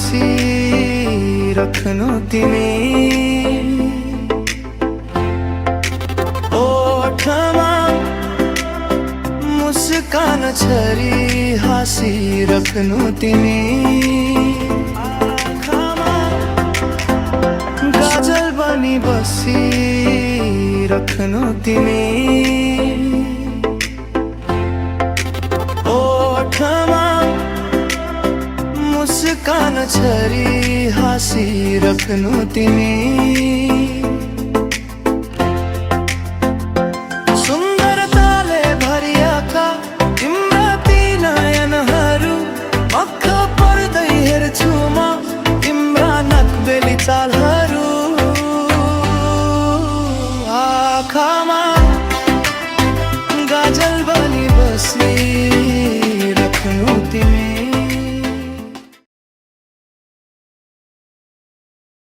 बसी रख्नु तिमी ओठमा मुस्कान छरी हाँसी रख्नु तिमी आँखामा गाजल बनी बसी रख्नु तिमी ओठमा मुस्कान छरी हाँसी रख्नु तिमी